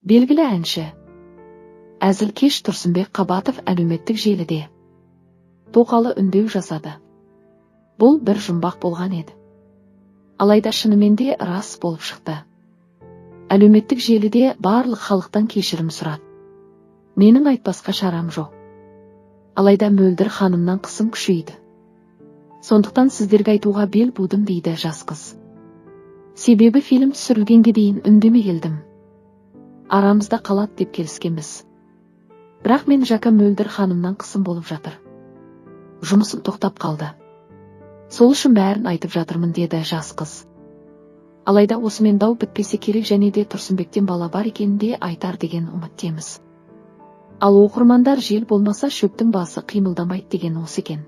Белгілі әнші Әзілкеш Тұрсынбек Қабатов әлеуметтік желіде тоқалы үндеу жасады. Бұл бір жұмбақ болған еді. Алайда шынымен де рас болып шықты. Әлеуметтік желіде барлық халықтан кешірім сұрады. Менің айтпасқа шарам жоқ. Алайда Мөлдір ханымнан қысым күшейді. Сондықтан сіздерге айтуға бел будым дейді жас қыз. Себебі фильм түсірілгенге дейін үндеме келдім. Арамызда қалады деп келіскенбіз. Бірақ мен Жака Мөлдір ханымнан қысым болып жатыр. Жұмысым тоқтап қалды. Сол үшін бәрін айтып жатырмын деді жас қыз. Алайда осымен дау бітпесе керек және де Тұрсынбектен бала бар екенін де айтар деген үміттеміз. Ал оқырмандар жел болмаса шөптің басы қимылдамайды деген осы екен.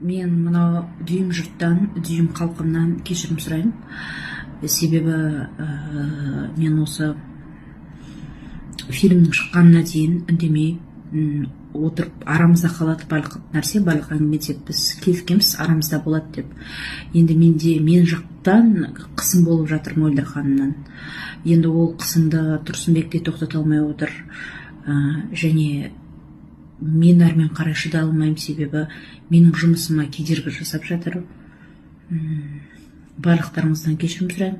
Мен мынау дүйім жұрттан, дүйім халқымнан кешірім сұраймын. Себебі мен осы фильмнің шыққанына дейін үндемей отырып, арамызда қалады барлық нәрсе, барлық әңгіме деп біз келіскенбіз, арамызда болады деп. Енді мен жақтан қысым болып жатыр Мөлдір ханымнан. Енді ол қысымды Тұрсынбекте тоқтата алмай отыр. Және мен әрмен қарай шыдай алмаймын, себебі менің жұмысыма кедергі жасап жатыр. Барлықтарыңыздан кешірім сұраймын.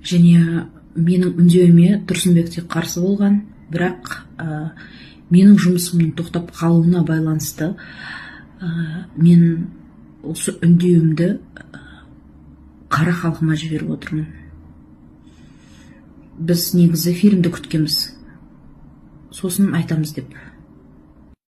Және менің үндеуіме Тұрсынбек те қарсы болған, бірақ менің жұмысымның тоқтап қалуына байланысты мен осы үндеуімді қара халқыма жіберіп отырмын. Біз негізі фильмді күткенбіз, сосын айтамыз деп.